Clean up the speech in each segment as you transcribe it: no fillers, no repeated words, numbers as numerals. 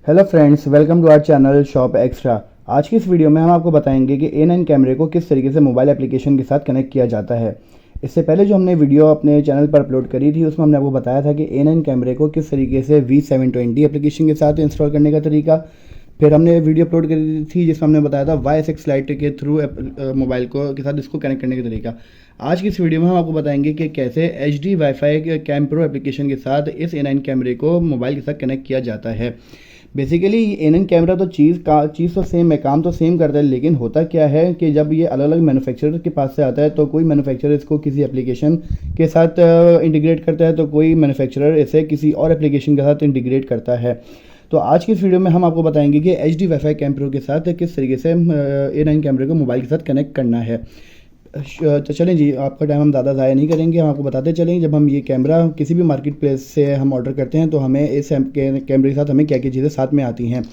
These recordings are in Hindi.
Hello friends, welcome to our channel shop extra. आज की इस वीडियो में हम आपको बताएंगे कि A9 कैमरे को किस तरीके से मोबाइल एप्लीकेशन के साथ कनेक्ट किया जाता है। इससे पहले जो हमने वीडियो अपने चैनल पर अपलोड करी थी उसमें हमने आपको बताया था कि A9 कैमरे को किस तरीके से V720 एप्लीकेशन के साथ इंस्टॉल करने का तरीका। फिर हमने वीडियो अपलोड करी थी जिसमें हमने बताया था YSX लाइट के थ्रू मोबाइल को के साथ इसको कनेक्ट करने का तरीका। आज की इस वीडियो में हम आपको बताएंगे कि कैसे HD वाईफाई के कैम प्रो एप्लीकेशन के साथ इस A9 कैमरे को मोबाइल के साथ कनेक्ट किया जाता है। बेसिकली A9 कैमरा तो चीज़ तो सेम है, काम तो सेम करता है, लेकिन होता क्या है कि जब ये अलग अलग मैन्युफैक्चरर के पास से आता है तो कोई मैन्युफैक्चरर इसको किसी एप्लीकेशन के साथ इंटीग्रेट करता है, तो कोई मैन्युफैक्चरर इसे किसी और एप्लीकेशन के साथ इंटीग्रेट करता है। तो आज की इस वीडियो में हम आपको बताएंगे कि HD वाईफाई कैम प्रो के साथ किस तरीके से A9 कैमरे को मोबाइल के साथ कनेक्ट करना है। तो चलें जी, आपका टाइम हम ज़्यादा ज़ाया नहीं करेंगे, हम आपको बताते चलें। जब हम ये कैमरा किसी भी मार्केट प्लेस से हम ऑर्डर करते हैं तो हमें इस कैमरे के साथ हमें क्या क्या चीज़ें साथ में आती हैं।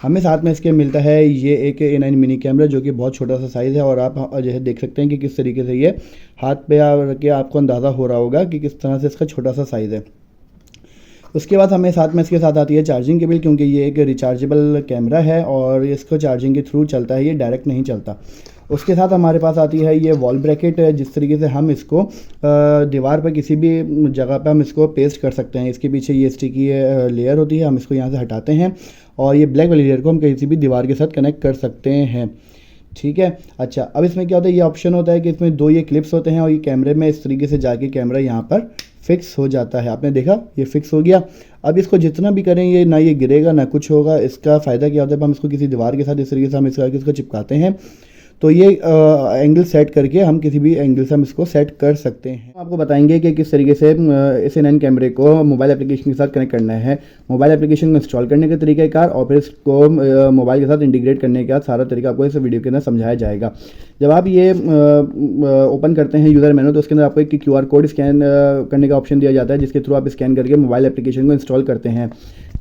हमें साथ में इसके मिलता है ये एक A9 मिनी कैमरा जो कि बहुत छोटा सा साइज़ है, और आप जो है देख सकते हैं कि किस तरीके से ये हाथ पे रख के आपको अंदाज़ा हो रहा होगा कि किस तरह से इसका छोटा सा साइज़ है। उसके बाद हमें साथ में इसके साथ आती है चार्जिंग केबल, क्योंकि ये एक रिचार्जेबल कैमरा है और इसको चार्जिंग के थ्रू चलता है, ये डायरेक्ट नहीं चलता। उसके साथ हमारे पास आती है ये वॉल ब्रैकेट, जिस तरीके से हम इसको दीवार पर किसी भी जगह पे हम इसको पेस्ट कर सकते हैं। इसके पीछे ये स्टिकी लेयर होती है, हम इसको यहाँ से हटाते हैं और ये ब्लैक वाली लेयर को हम किसी भी दीवार के साथ कनेक्ट कर सकते हैं। ठीक है। अच्छा, अब इसमें क्या होता है, ये ऑप्शन होता है कि इसमें दो ये क्लिप्स होते हैं और ये कैमरे में इस तरीके से जाके कैमरा यहाँ पर फिक्स हो जाता है। आपने देखा ये फिक्स हो गया। अब इसको जितना भी करें ये ना ये गिरेगा ना कुछ होगा। इसका फ़ायदा क्या होता है, हम इसको किसी दीवार के साथ इस तरीके से हम इसको चिपकाते हैं तो ये एंगल सेट करके हम किसी भी एंगल से हम इसको सेट कर सकते हैं। आपको बताएंगे कि किस तरीके से इस A9 कैमरे को मोबाइल एप्लीकेशन के साथ कनेक्ट करना है, मोबाइल एप्लीकेशन को इंस्टॉल करने का तरीकाकार और फिर इसको मोबाइल के साथ इंटीग्रेट करने का सारा तरीका आपको इस वीडियो के अंदर समझाया जाएगा। जब आप ये ओपन करते हैं यूज़र मेनू तो उसके अंदर आपको एक QR कोड स्कैन करने का ऑप्शन दिया जाता है, जिसके थ्रू आप स्कैन करके मोबाइल एप्लीकेशन को इंस्टॉल करते हैं।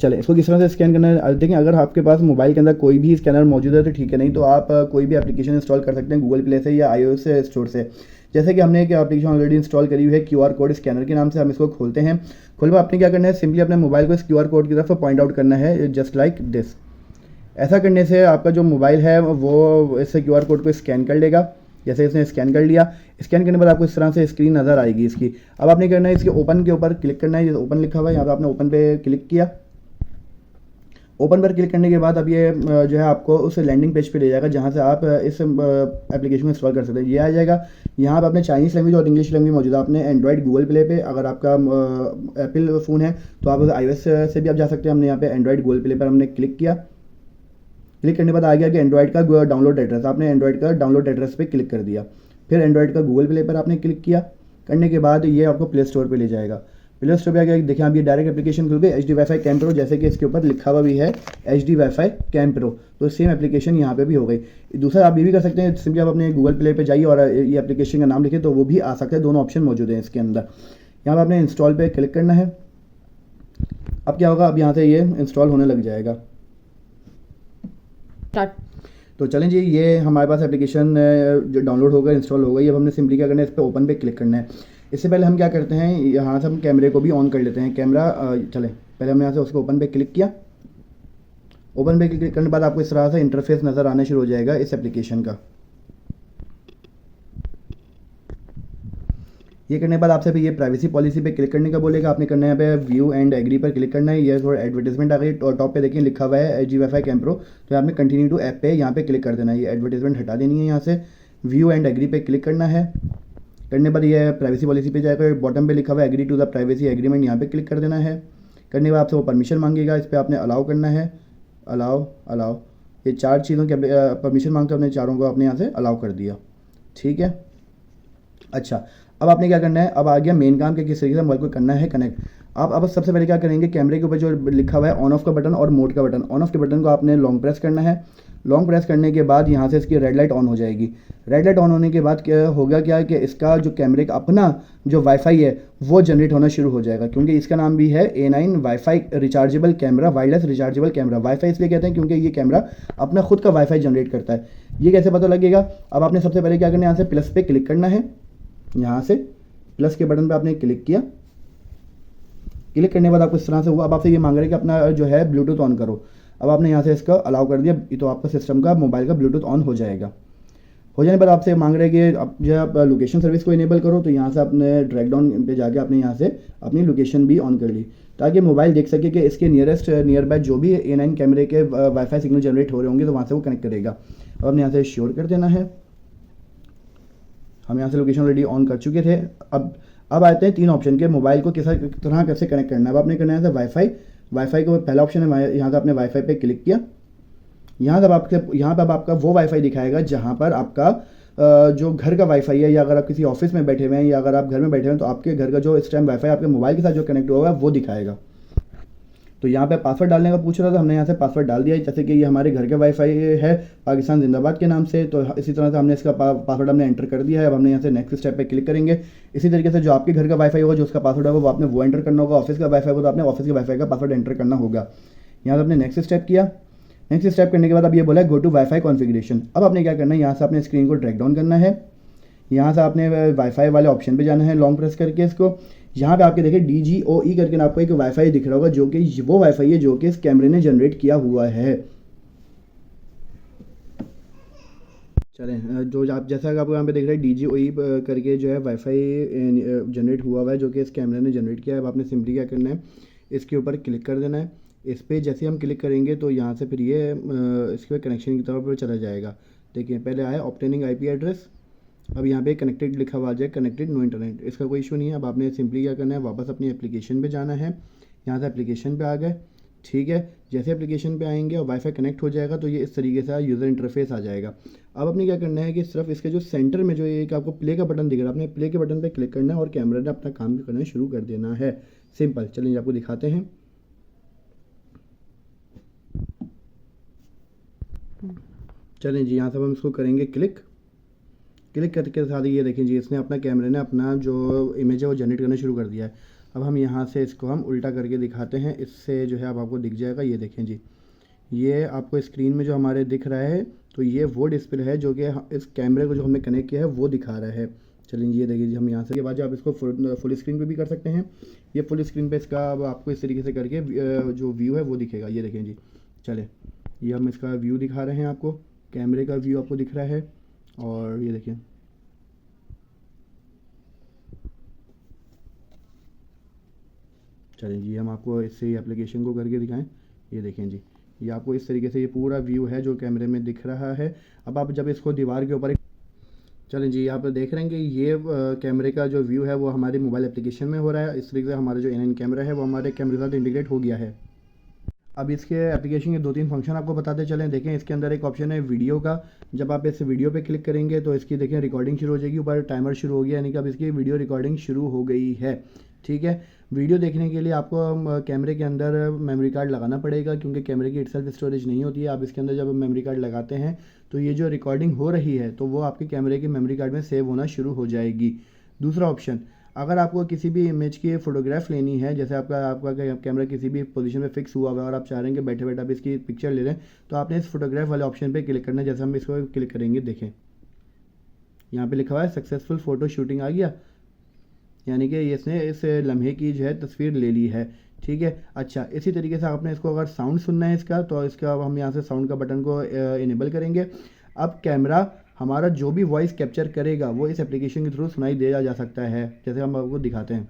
चले इसको किस तरह से स्कैन करना है देखें। अगर आपके पास मोबाइल के अंदर कोई भी स्कैनर मौजूद है तो ठीक है, नहीं तो आप कोई भी एप्लीकेशन इंस्टॉल कर सकते हैं गूगल प्ले से या iOS स्टोर से। जैसे कि हमने एक एप्लीकेशन ऑलरेडी इंस्टॉल करी हुई है QR कोड स्कैनर के नाम से, हम इसको खोलते हैं। खोलने आपने क्या करना है, सिंपली अपने मोबाइल को इस QR कोड की तरफ पॉइंट आउट करना है, जस्ट लाइक दिस। ऐसा करने से आपका जो मोबाइल है वो इस QR कोड को स्कैन कर लेगा। जैसे इसने स्कैन कर लिया, स्कैन करने के बाद आपको इस तरह से स्क्रीन नज़र आएगी इसकी। अब आपने करना है इसके ओपन के ऊपर क्लिक करना है, जैसे ओपन लिखा हुआ है यहाँ पे आपने ओपन पे क्लिक किया। ओपन पर क्लिक करने के बाद अब ये जो है आपको उस लैंडिंग पेज पे ले जाएगा जहाँ से आप इस एप्लीकेशन को इंस्टॉल कर सकते हैं। ये आ जाएगा, यहाँ पर अपने चाइनीज़ लैंग्वेज और इंग्लिश लैंग्वेज मौजूद है। आपने एंड्रॉइड गूगल प्ले पे, अगर आपका एप्पल फ़ोन है तो आप iOS से भी आप जा सकते हैं। हमने यहाँ पे एंड्रॉइड गूगल प्ले पर हमने क्लिक किया। क्लिक करने के बाद आ गया कि एंड्रॉइड का डाउनलोड एड्रेस, आपने एंड्रॉइड का डाउनलोड एड्रेस पे क्लिक कर दिया। फिर एंड्रॉइड का गूगल प्ले पर आपने क्लिक किया। करने के बाद ये आपको प्ले स्टोर पे ले जाएगा। प्ले स्टोर पे आ गया, देखिए आप ये डायरेक्ट एप्लीकेशन खुल गई HD वाईफाई कैम प्रो, जैसे कि इसके ऊपर लिखा हुआ भी है HD वाईफाई कैम प्रो, तो सेम एप्लीकेशन यहाँ पे भी हो गई। दूसरा आप ये भी कर सकते हैं, सिंपली आप अपने गूगल प्ले पे जाइए और ये एप्लीकेशन का नाम लिखे तो वो भी आ सकता है। दोनों ऑप्शन मौजूद हैं इसके अंदर। यहाँ पर आपने इंस्टॉल पे क्लिक करना है। अब क्या होगा, अब यहाँ से ये इंस्टॉल होने लग जाएगा। तो चलें जी, ये हमारे पास एप्लीकेशन जो डाउनलोड होगा, इंस्टॉल हो गई। अब हमने सिंपली क्या करना है, इस पर ओपन पे क्लिक करना है। इससे पहले हम क्या करते हैं, यहाँ से हम कैमरे को भी ऑन कर लेते हैं। कैमरा चलें, पहले हमने यहाँ से उसको ओपन पे क्लिक किया। ओपन पे क्लिक करने के बाद आपको इस तरह से इंटरफेस नज़र आना शुरू हो जाएगा इस एप्लीकेशन का। ये करने के बाद आपसे ये प्राइवेसी पॉलिसी पे क्लिक करने का बोलेगा। आपने करना है यहाँ पे व्यू एंड एग्री पर क्लिक करना है। ये थोड़ा एडवर्टाइजमेंट आ गई और टॉप पे देखिए लिखा हुआ है HD वाईफाई कैम प्रो, तो आपने कंटिन्यू टू ऐप पे यहाँ पे क्लिक कर देना है। ये एडवर्टाइजमेंट हटा देनी है। यहाँ से व्यू एंड एग्री पे क्लिक करना है। करने के बाद ये प्राइवेसी पॉलिसी पे जाएगा, बॉटम पे लिखा हुआ है agree to the privacy agreement, यहाँ पे क्लिक कर देना है। करने के बाद आपसे वो परमिशन मांगेगा, इस पर आपने अलाउ करना है। अलाउ ये चार चीज़ों की परमिशन मांगते हैं, अपने चारों को आपने यहाँ से अलाउ कर दिया। ठीक है। अच्छा, अब आपने क्या करना है, अब आ गया मेन काम कि किस तरीके से मोबाइल को करना है कनेक्ट। आप अब सबसे पहले क्या करेंगे, कैमरे के ऊपर जो लिखा हुआ है ऑन ऑफ का बटन और मोड का बटन, ऑन ऑफ के बटन को आपने लॉन्ग प्रेस करना है। लॉन्ग प्रेस करने के बाद यहाँ से इसकी रेड लाइट ऑन हो जाएगी। रेड लाइट ऑन होने के बाद क्या होगा, क्या कि इसका जो कैमरे का अपना जो वाईफाई है वो जनरेट होना शुरू हो जाएगा, क्योंकि इसका नाम भी है A9 wifi rechargeable camera, wireless rechargeable camera. Wifi इसलिए कहते हैं क्योंकि ये कैमरा अपना खुद का वाईफाई जनरेट करता है। ये कैसे पता लगेगा, अब आपने सबसे पहले क्या करना है, यहाँ से प्लस पे क्लिक करना है। यहाँ से प्लस के बटन पर आपने क्लिक किया। क्लिक करने के बाद आपको इस तरह से हुआ। अब आपसे ये मांग रहे हैं कि अपना जो है ब्लूटूथ ऑन करो। अब आपने यहाँ से इसका अलाउ कर दिया तो आपका सिस्टम का मोबाइल का ब्लूटूथ ऑन हो जाएगा। हो जाने पर आपसे मांग रहे हैं कि अब जब आप लोकेशन सर्विस को इनेबल करो, तो यहाँ से आपने ड्रैग डाउन पे जाके आपने यहाँ से अपनी लोकेशन भी ऑन कर ली, ताकि मोबाइल देख सके कि इसके नियर बाय जो भी A9 कैमरे के वाईफाई सिग्नल जनरेट हो रहे होंगे तो वहाँ से वो कनेक्ट करेगा। अब आपने यहाँ से श्योर कर देना है। हम यहाँ से लोकेशन ऑलरेडी ऑन कर चुके थे। अब आते हैं 3 ऑप्शन के, मोबाइल को किस तरह कैसे कनेक्ट करना है। अब आपने करना है वाईफाई का पहला ऑप्शन है, यहाँ से आपने वाईफाई पे क्लिक किया। यहाँ पर आपका वो वाईफाई दिखाएगा जहाँ पर आपका जो घर का वाईफाई है, या अगर आप किसी ऑफिस में बैठे हुए हैं या अगर आप घर में बैठे हुए हैं तो आपके घर का जो इस टाइम वाईफाई आपके मोबाइल के साथ जो कनेक्ट हुआ है वो दिखाएगा। तो यहाँ पे पासवर्ड डालने का पूछ रहा था, हमने यहाँ से पासवर्ड डाल दिया। जैसे कि ये हमारे घर के वाईफाई है पाकिस्तान जिंदाबाद के नाम से, तो इसी तरह से हमने इसका पासवर्ड हमने एंटर कर दिया है। अब हमने यहाँ से नेक्स्ट स्टेप पे क्लिक करेंगे। इसी तरीके से जो आपके घर का वाईफाई होगा, जो उसका पासवर्ड होगा वो आपने वो एंटर करना होगा। ऑफिस का वाईफाई होगा तो आपने ऑफिस के वाईफाई का पासवर्ड एंटर करना होगा। यहाँ से आपने नेक्स्ट स्टेप किया। नेक्स्ट स्टेप करने के बाद अब ये बोला है गो टू वाईफाई कॉन्फ़िगरेशन। अब आपने क्या करना है, यहाँ से अपने स्क्रीन को ड्रैग डाउन करना है। यहाँ से आपने वाईफाई वाले ऑप्शन पे जाना है, लॉन्ग प्रेस करके इसको। यहाँ पे आपके देखिए DGOE करके आपको एक वाईफाई दिख रहा होगा, जो कि वो वाईफाई है जो कि इस कैमरे ने जनरेट किया हुआ है। चलें, जो आप जैसा कि आपको यहाँ पे देख रहे हैं DGOE करके जो है वाईफाई जनरेट हुआ है, जो कि इस कैमरे ने जनरेट किया है। अब आपने सिंपली क्या करना है, इसके ऊपर क्लिक कर देना है। इस पर जैसे हम क्लिक करेंगे तो यहाँ से फिर ये इसके कनेक्शन की तरफ चला जाएगा। देखिए पहले आया ऑब्टेनिंग IP एड्रेस, अब यहाँ पे कनेक्टेड लिखा हुआ आ जाए, कनेक्टेड नो इंटरनेट, इसका कोई इशू नहीं है। अब आपने सिंपली क्या करना है, वापस अपनी एप्लीकेशन पे जाना है। यहाँ से एप्लीकेशन पे आ गए, ठीक है। जैसे एप्लीकेशन पे आएंगे और वाईफाई कनेक्ट हो जाएगा तो ये इस तरीके से यूज़र इंटरफेस आ जाएगा। अब अपने क्या करना है कि सिर्फ इसके जो सेंटर में जो एक आपको प्ले का बटन दिख रहा है, अपने प्ले के बटन पर क्लिक करना है और कैमरा ने अपना काम करना शुरू कर देना है। सिंपल, चलिए आपको दिखाते हैं। चलें जी, यहाँ से हम इसको करेंगे क्लिक करके साथ ही ये देखें जी, इसने अपना कैमरे ने अपना जो इमेज है वो जनरेट करना शुरू कर दिया है। अब हम यहाँ से इसको हम उल्टा करके दिखाते हैं, इससे जो है अब आपको दिख जाएगा। ये देखें जी, ये आपको स्क्रीन में जो हमारे दिख रहा है तो ये वो डिस्प्ले है जो कि इस कैमरे को जो हमने कनेक्ट किया है वो दिखा रहा है। चलिए ये देखिए जी, हम यहाँ से के बाद आप इसको फुल स्क्रीन पे भी कर सकते हैं। ये फुल स्क्रीन पे इसका अब आपको इस तरीके से करके जो व्यू है वो दिखेगा। ये देखें जी, चले ये हम इसका व्यू दिखा रहे हैं आपको, कैमरे का व्यू आपको दिख रहा है। और ये देखिए, चलिए जी हम आपको इससे एप्लीकेशन को करके दिखाएं। ये देखें जी, ये आपको इस तरीके से ये पूरा व्यू है जो कैमरे में दिख रहा है। अब आप जब इसको दीवार के ऊपर, चलें जी आप देख रहे हैं कि ये कैमरे का जो व्यू है वो हमारे मोबाइल एप्लीकेशन में हो रहा है। इस तरीके से हमारा जो A9 कैमरा है वो हमारे कैमरे के साथ इंटीग्रेट हो गया है। अब इसके एप्लीकेशन के 2-3 फंक्शन आपको बताते चलें। देखें इसके अंदर एक ऑप्शन है वीडियो का, जब आप इस वीडियो पे क्लिक करेंगे तो इसकी देखें रिकॉर्डिंग शुरू हो जाएगी, ऊपर टाइमर शुरू हो गया, यानी कि अब इसकी वीडियो रिकॉर्डिंग शुरू हो गई है। ठीक है, वीडियो देखने के लिए आपको कैमरे के अंदर मेमोरी कार्ड लगाना पड़ेगा, क्योंकि कैमरे की इटसेल्फ स्टोरेज नहीं होती है। आप इसके अंदर जब मेमोरी कार्ड लगाते हैं तो ये जो रिकॉर्डिंग हो रही है तो वो आपके कैमरे के मेमोरी कार्ड में सेव होना शुरू हो जाएगी। दूसरा ऑप्शन, अगर आपको किसी भी इमेज की फ़ोटोग्राफ लेनी है, जैसे आपका कैमरा किसी भी पोजीशन पे फिक्स हुआ हुआ है और आप चाह रहे हैं कि बैठे बैठे आप इसकी पिक्चर ले लें, तो आपने इस फोटोग्राफ वाले ऑप्शन पे क्लिक करना है। जैसे हम इसको क्लिक करेंगे, देखें यहाँ पे लिखा हुआ है सक्सेसफुल फ़ोटो शूटिंग आ गया, यानी कि इसने इस लम्हे की जो है तस्वीर ले ली है। ठीक है, अच्छा इसी तरीके से आपने इसको अगर साउंड सुनना है इसका, तो इसका हम यहाँ से साउंड का बटन को इनेबल करेंगे। अब कैमरा हमारा जो भी वॉइस कैप्चर करेगा वो इस एप्लीकेशन के थ्रू सुनाई दिया जा सकता है, जैसे हम आपको दिखाते हैं।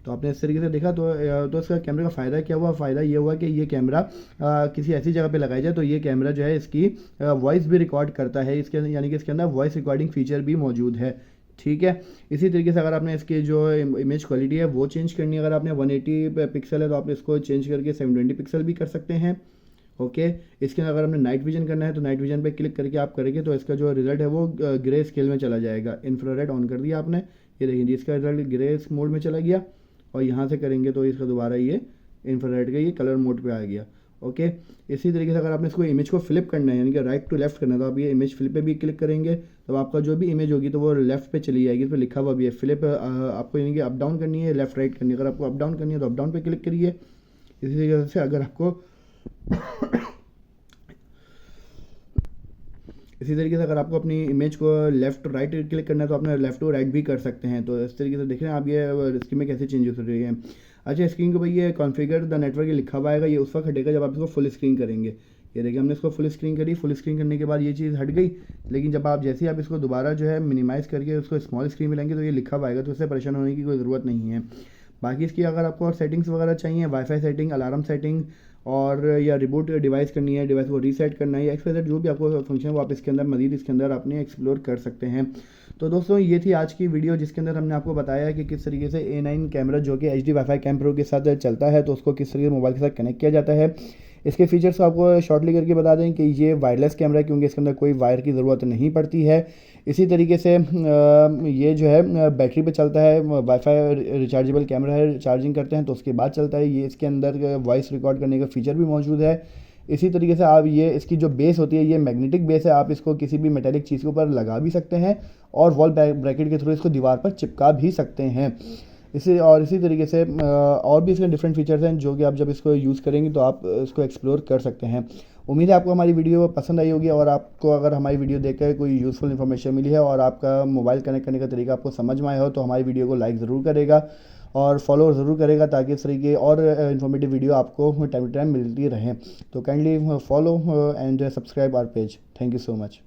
तो आपने इस तरीके से देखा तो इसका कैमरे का फ़ायदा क्या हुआ, फ़ायदा ये हुआ कि ये कैमरा किसी ऐसी जगह पे लगाया जाए तो ये कैमरा जो है इसकी वॉइस भी रिकॉर्ड करता है, इसके यानी कि इसके अंदर वॉइस रिकॉर्डिंग फीचर भी मौजूद है। ठीक है, इसी तरीके से अगर आपने इसकी जो इमेज क्वालिटी है वो चेंज करनी है, अगर आपने 180 पिक्सल है तो आप इसको चेंज करके 720 पिक्सल भी कर सकते हैं। ओके, इसके अगर हमने नाइट विजन करना है तो नाइट विजन पे क्लिक करके आप करेंगे तो इसका जो रिजल्ट है वो ग्रे स्केल में चला जाएगा। इंफ्रारेड ऑन कर दिया आपने, ये देखिए जी इसका रिजल्ट ग्रे मोड में चला गया, और यहाँ से करेंगे तो इसका दोबारा ये इंफ्रारेड का ये कलर मोड पे आ गया। ओके, इसी तरीके से अगर आपने इसको इमेज को फ्लिप करना है, यानी कि राइट टू लेफ्ट करना है, तो आप ये इमेज फ्लिप पे भी क्लिक करेंगे तो आपका जो भी इमेज होगी तो वो लेफ्ट पे चली जाएगी। इस पर लिखा हुआ भी है फ्लिप, आपको यानी कि अप डाउन करनी है, लेफ्ट राइट करनी है। अगर आपको अप डाउन करनी है तो अप डाउन पे क्लिक करिए। इसी तरीके से अगर आपको इसी तरीके से अगर आपको अपनी इमेज को लेफ़्ट राइट क्लिक करना है तो आपने लेफ़्ट टू राइट भी कर सकते हैं। तो इस तरीके से देख रहे हैं आप ये स्क्रीन में कैसे चेंजेस हो रही है। अच्छा, स्क्रीन के ऊपर ये कॉन्फ़िगर द नेटवर्क ये लिखा हुआ आएगा, ये उस वक्त हटेगा जब आप इसको फुल स्क्रीन करेंगे। ये देखिए हमने इसको फुल स्क्रीन करी, फुल स्क्रीन करने के बाद ये चीज़ हट गई, लेकिन जब आप जैसे ही आप इसको दोबारा जो है मिनिमाइज़ करके उसको स्मॉल स्क्रीन में लाएंगे तो ये लिखा हुआ आएगा, तो इससे परेशान होने की कोई ज़रूरत नहीं है। बाकी इसकी अगर आपको और सेटिंग्स वगैरह चाहिए, वाईफाई सेटिंग, अलार्म सेटिंग और या रिबूट डिवाइस करनी है, डिवाइस को रीसेट करना है या एक्सवाइजेड जो भी आपको फंक्शन है वो आप इसके अंदर मज़ीद इसके अंदर आपने एक्सप्लोर कर सकते हैं। तो दोस्तों ये थी आज की वीडियो जिसके अंदर हमने आपको बताया कि किस तरीके से A9 कैमरा जो कि HD वाईफाई कैम प्रो के साथ चलता है तो उसको किस तरीके से मोबाइल के साथ कनेक्ट किया जाता है। इसके फीचर्स को आपको शॉर्टली करके बता दें कि ये वायरलेस कैमरा है क्योंकि इसके अंदर कोई वायर की ज़रूरत नहीं पड़ती है। इसी तरीके से ये जो है बैटरी पे चलता है, वाईफाई रिचार्जेबल कैमरा है, चार्जिंग करते हैं तो उसके बाद चलता है। ये इसके अंदर वॉइस रिकॉर्ड करने का फीचर भी मौजूद है। इसी तरीके से आप ये इसकी जो बेस होती है ये मैग्नेटिक बेस है, आप इसको किसी भी मेटेलिक चीज़ के ऊपर लगा भी सकते हैं और वॉल ब्रैकेट के थ्रू इसको दीवार पर चिपका भी सकते हैं। इसी तरीके से और भी इसके डिफरेंट फीचर्स हैं जो कि आप जब इसको यूज़ करेंगे तो आप इसको एक्सप्लोर कर सकते हैं। उम्मीद है आपको हमारी वीडियो पसंद आई होगी और आपको अगर हमारी वीडियो देखकर कोई यूज़फुल इन्फॉर्मेशन मिली है और आपका मोबाइल कनेक्ट करने का तरीका आपको समझ में आया हो तो हमारी वीडियो को लाइक ज़रूर करेगा और फॉलो ज़रूर करेगा ताकि इस तरीके और इन्फॉर्मेटिव वीडियो आपको टाइम टू टाइम मिलती रहे। तो kindly follow and subscribe our page. Thank you so much.